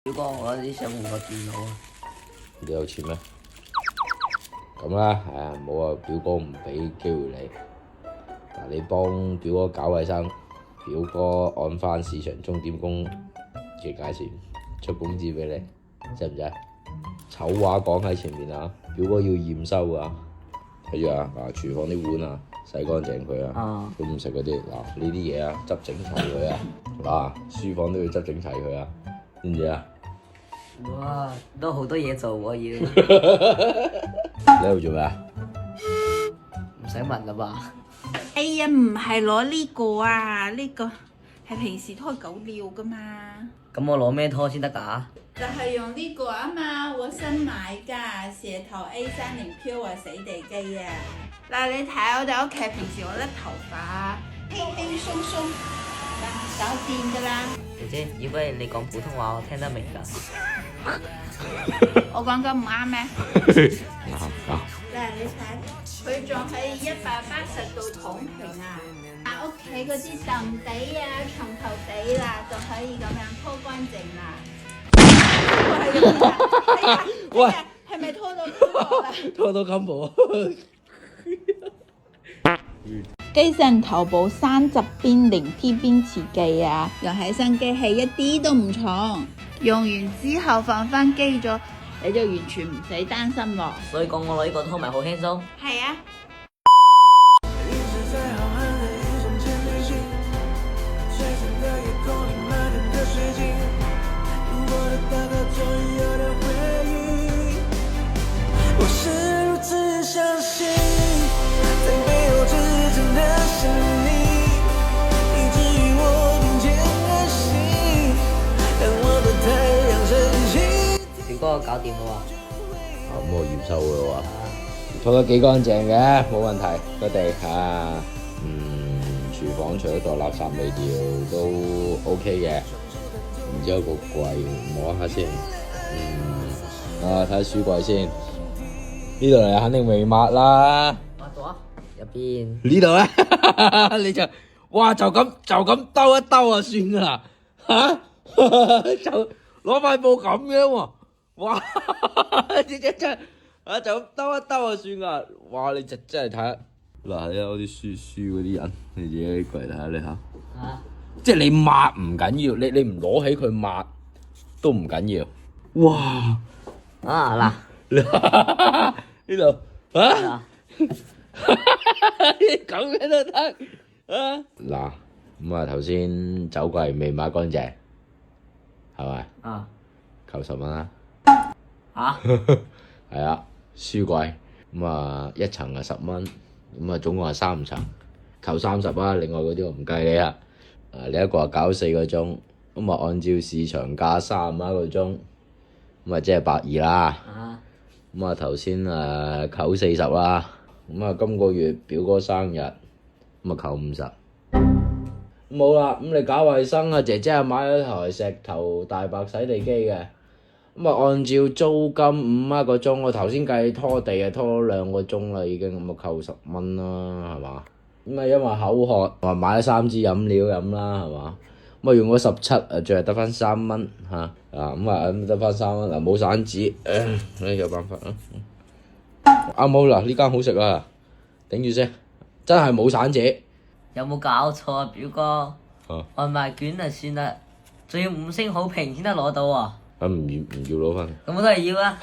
表哥，我有啲想換個電腦啊！你有錢咩？咁啦，冇啊，表哥唔俾機會你。嗱，你幫表哥搞衞生，表哥按翻市場鐘點工嘅價錢出工資俾你，制唔制？醜話講喺前面啊，表哥要驗收啊！睇住啊，嗱，廚房啲碗啊，洗乾淨佢啊，都唔食嗰啲嗱呢啲嘢啊，執整齊佢啊，嗱，書房都要執整齊佢啊，知唔知啊？哇，都好多嘢做喎要。你喺度做咩啊？唔使問啦吧？哎呀，唔係攞呢個啊，呢個係平時拖狗尿噶嘛。咁我攞咩拖先得㗎？就係用呢個啊嘛，我新買㗎，蛇頭 A30 Pure 死地機啊！嗱，你睇我哋屋企平時我甩頭髮，輕輕鬆鬆，嗱，搞掂㗎啦。姐姐，如果你講普通話，我聽得明㗎。我講緊唔啱咩？啱。嗱，你睇，佢仲可以180度躺平啊！屋企嗰啲凳底啊、床頭底啦，就可以咁樣拖乾淨啦。喂，係咪拖到咁薄啦？拖到咁薄。機上頭部30邊零 T 邊瓷機啊，用起身機器一啲都唔重，用完之後放翻機咗，你就完全唔使擔心咯。所以講我攞呢個拖埋好輕鬆。係啊。我是如此相信，在背后支撑的是你，以至於我並肩而行，讓我的太陽升起。表哥搞掂啦喎。咁我驗收嘅喎，拖得幾乾淨嘅，冇問題。個地廚房除咗個垃圾未掉都 OK 嘅。然之後個櫃摸下先，睇下書櫃先。呢度嚟肯定未抹啦。抹咗啊？入邊。呢度咧，你就就咁兜一兜就算噶啦，就攞塊布咁樣喎，哇！真就咁兜一兜就算噶，哇！你真係睇下，嗱睇下嗰啲書嗰啲人，你自己過嚟睇下你嚇。即係你抹唔緊要，你唔攞起佢抹都唔緊要。哇！嗱。呢度咁樣都得嗱，咁啊頭先酒櫃未抹乾淨，係咪？扣10蚊啦。係啊，書櫃咁啊一層10蚊，咁啊總共係3層，扣30啦。另外嗰啲我唔計你啦。你一個搞4個鐘，咁啊按照市場價31個鐘，咁啊即係120啦。咁啊頭先扣40啦，咁啊今個月表哥生日，咁啊扣50。冇啦，咁你搞衞生啊，姐姐啊買咗台石頭大白洗地機嘅，咁啊按照租金5蚊個鐘，我頭先計拖地啊拖咗2個鐘啦已經，咁啊扣10蚊啦，係嘛？咁啊因為口渴，話買咗3支飲料飲啦，係嘛？咁啊用咗17，最後得翻3蚊嚇，咁啊得翻3蚊，嗱冇散紙，有辦法啊！冇啦，呢間好食啊，頂住先，真係冇散紙。有冇搞錯啊，表哥？外賣券啊算啦，仲要5星好評先得攞到喎。唔要攞翻。咁我都係要啊。